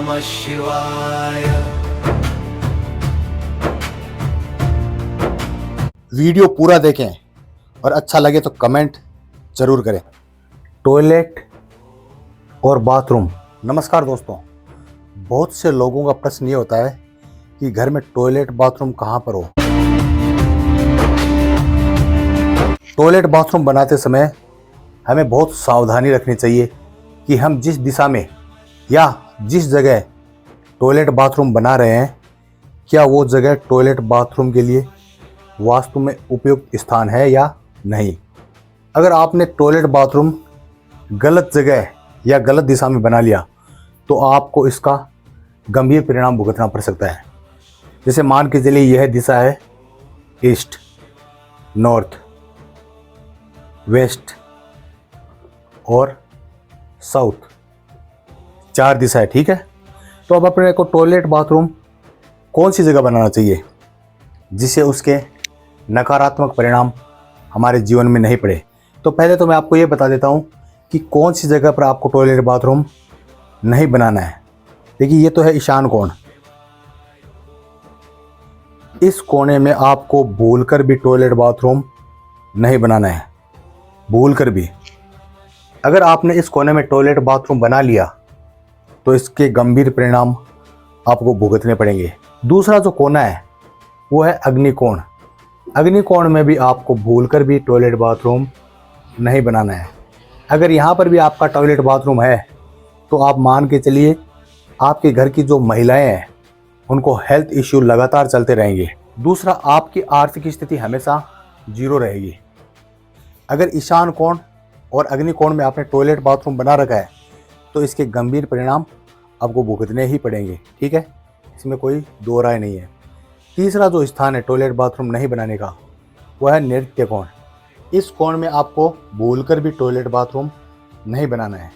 नमः शिवाय। वीडियो पूरा देखें और अच्छा लगे तो कमेंट जरूर करें। टॉयलेट और बाथरूम। नमस्कार दोस्तों, बहुत से लोगों का प्रश्न ये होता है कि घर में टॉयलेट बाथरूम कहाँ पर हो। टॉयलेट बाथरूम बनाते समय हमें बहुत सावधानी रखनी चाहिए कि हम जिस दिशा में या जिस जगह टॉयलेट बाथरूम बना रहे हैं, क्या वो जगह टॉयलेट बाथरूम के लिए वास्तु में उपयुक्त स्थान है या नहीं। अगर आपने टॉयलेट बाथरूम गलत जगह या गलत दिशा में बना लिया तो आपको इसका गंभीर परिणाम भुगतना पड़ सकता है। जैसे मान के चलिए यह दिशा है ईस्ट, नॉर्थ, वेस्ट और साउथ, 4 दिशा है, ठीक है। तो अब अपने को टॉयलेट बाथरूम कौन सी जगह बनाना चाहिए जिससे उसके नकारात्मक परिणाम हमारे जीवन में नहीं पड़े। तो पहले तो मैं आपको ये बता देता हूँ कि कौन सी जगह पर आपको टॉयलेट बाथरूम नहीं बनाना है। देखिए, ये तो है ईशान कोण। इस कोने में आपको भूलकर भी टॉयलेट बाथरूम नहीं बनाना है, भूलकर भी। अगर आपने इस कोने में टॉयलेट बाथरूम बना लिया तो इसके गंभीर परिणाम आपको भुगतने पड़ेंगे। दूसरा जो कोना है वो है अग्निकोण। अग्निकोण में भी आपको भूलकर भी टॉयलेट बाथरूम नहीं बनाना है। अगर यहाँ पर भी आपका टॉयलेट बाथरूम है तो आप मान के चलिए आपके घर की जो महिलाएं हैं उनको हेल्थ इश्यू लगातार चलते रहेंगे। दूसरा, आपकी आर्थिक स्थिति हमेशा जीरो रहेगी। अगर ईशान कोण और अग्निकोण में आपने टॉयलेट बाथरूम बना रखा है तो इसके गंभीर परिणाम आपको भुगतने ही पड़ेंगे, ठीक है। इसमें कोई दो राय नहीं है। तीसरा जो स्थान है टॉयलेट बाथरूम नहीं बनाने का वो है नैऋत्य कोण। इस कोण में आपको भूलकर भी टॉयलेट बाथरूम नहीं बनाना है।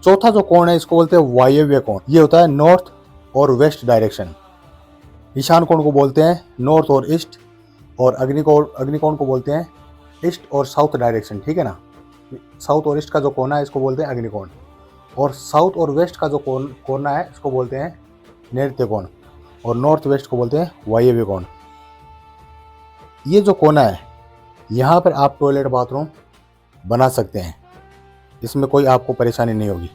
चौथा जो कोण है इसको बोलते हैं वायव्य कोण। ये होता है नॉर्थ और वेस्ट डायरेक्शन। ईशान कोण को बोलते हैं नॉर्थ और ईस्ट, और अग्निकोण को बोलते हैं ईस्ट और साउथ डायरेक्शन, ठीक है ना। साउथ और ईस्ट का जो कोना है इसको बोलते हैं अग्निकोण, और साउथ और वेस्ट का जो कोना है इसको बोलते हैं नैऋत्य कोण, और नॉर्थ वेस्ट को बोलते हैं वायव्य कोण। ये जो कोना है यहाँ पर आप टॉयलेट बाथरूम बना सकते हैं, इसमें कोई आपको परेशानी नहीं होगी,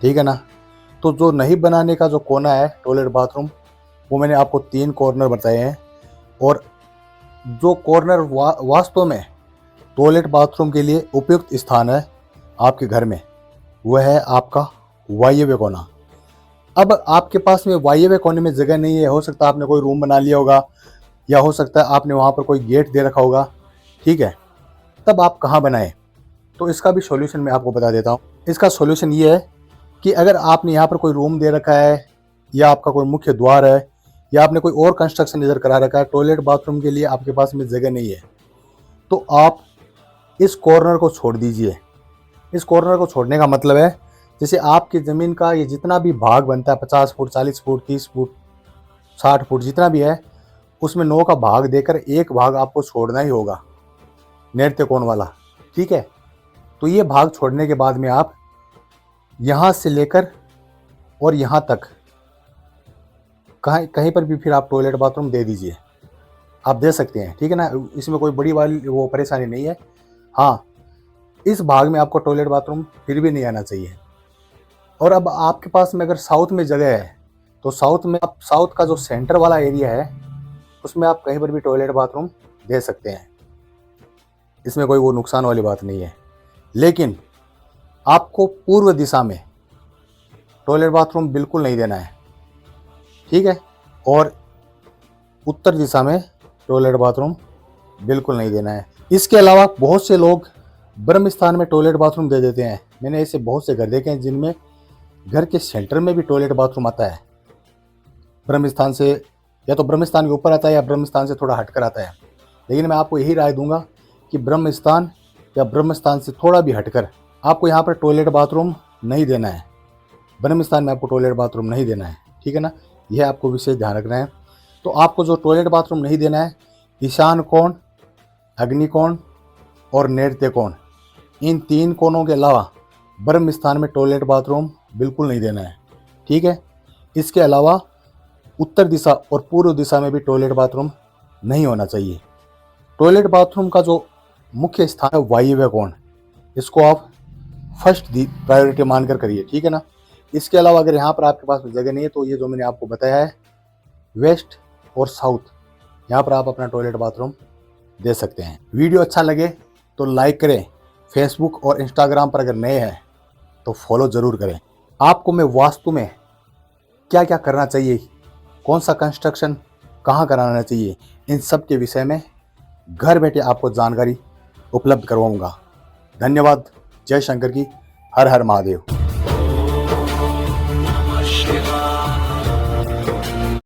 ठीक है ना। तो जो नहीं बनाने का जो कोना है टॉयलेट बाथरूम वो मैंने आपको 3 कॉर्नर बताए हैं, और जो कॉर्नर वास्तव में टॉयलेट बाथरूम के लिए उपयुक्त स्थान है आपके घर में वह है आपका वायव्य कोना। अब आपके पास में वायव्य कोने में जगह नहीं है, हो सकता है आपने कोई रूम बना लिया होगा, या हो सकता है आपने वहाँ पर कोई गेट दे रखा होगा, ठीक है। तब आप कहाँ बनाएं, तो इसका भी सॉल्यूशन मैं आपको बता देता हूँ। इसका सॉल्यूशन ये है कि अगर आपने यहाँ पर कोई रूम दे रखा है, या आपका कोई मुख्य द्वार है, या आपने कोई और कंस्ट्रक्शन इधर करा रखा है, टॉयलेट बाथरूम के लिए आपके पास में जगह नहीं है, तो आप इस कॉर्नर को छोड़ दीजिए। इस कॉर्नर को छोड़ने का मतलब है जैसे आपकी ज़मीन का ये जितना भी भाग बनता है 50 फुट, 40 फुट, 30 फुट, 60 फुट जितना भी है, उसमें 9 का भाग देकर एक भाग आपको छोड़ना ही होगा, नैऋत्य कोण वाला, ठीक है। तो ये भाग छोड़ने के बाद में आप यहाँ से लेकर और यहाँ तक कहीं पर भी फिर आप टॉयलेट बाथरूम दे दीजिए, आप दे सकते हैं, ठीक है ना। इसमें कोई बड़ी वाली वो परेशानी नहीं है। हाँ, इस भाग में आपको टॉयलेट बाथरूम फिर भी नहीं आना चाहिए। और अब आपके पास में अगर साउथ में जगह है तो साउथ में आप साउथ का जो सेंटर वाला एरिया है उसमें आप कहीं पर भी टॉयलेट बाथरूम दे सकते हैं, इसमें कोई वो नुकसान वाली बात नहीं है। लेकिन आपको पूर्व दिशा में टॉयलेट बाथरूम बिल्कुल नहीं देना है, ठीक है, और उत्तर दिशा में टॉयलेट बाथरूम बिल्कुल नहीं देना है। इसके अलावा बहुत से लोग ब्रह्म स्थान में टॉयलेट बाथरूम दे देते हैं। मैंने ऐसे बहुत से घर देखे हैं जिनमें घर के सेंटर में भी टॉयलेट बाथरूम आता है, ब्रह्म स्थान से, या तो ब्रह्म स्थान के ऊपर आता है या ब्रह्म स्थान से थोड़ा हटकर आता है। लेकिन मैं आपको यही राय दूंगा कि ब्रह्म स्थान या ब्रह्म स्थान से थोड़ा भी हटकर आपको यहाँ पर टॉयलेट बाथरूम नहीं देना है। ब्रह्म स्थान में आपको टॉयलेट बाथरूम नहीं देना है, ठीक है ना। यह आपको विशेष ध्यान रखना है। तो आपको जो टॉयलेट बाथरूम नहीं देना है, ईशान कोण, अग्निकोण और नैऋत्य कोण, इन 3 कोणों के अलावा ब्रह्म स्थान में टॉयलेट बाथरूम बिल्कुल नहीं देना है, ठीक है। इसके अलावा उत्तर दिशा और पूर्व दिशा में भी टॉयलेट बाथरूम नहीं होना चाहिए। टॉयलेट बाथरूम का जो मुख्य स्थान है वायव्य कोण, इसको आप फर्स्ट प्रायोरिटी मानकर करिए, ठीक है ना। इसके अलावा अगर यहाँ पर आपके पास जगह नहीं है तो ये जो मैंने आपको बताया है वेस्ट और साउथ, यहाँ पर आप अपना टॉयलेट बाथरूम दे सकते हैं। वीडियो अच्छा लगे तो लाइक करें। फेसबुक और इंस्टाग्राम पर अगर नए हैं तो फॉलो ज़रूर करें। आपको मैं वास्तु में क्या क्या करना चाहिए, कौन सा कंस्ट्रक्शन कहाँ कराना चाहिए, इन सब के विषय में घर बैठे आपको जानकारी उपलब्ध करवाऊंगा। धन्यवाद। जय शंकर की। हर हर महादेव।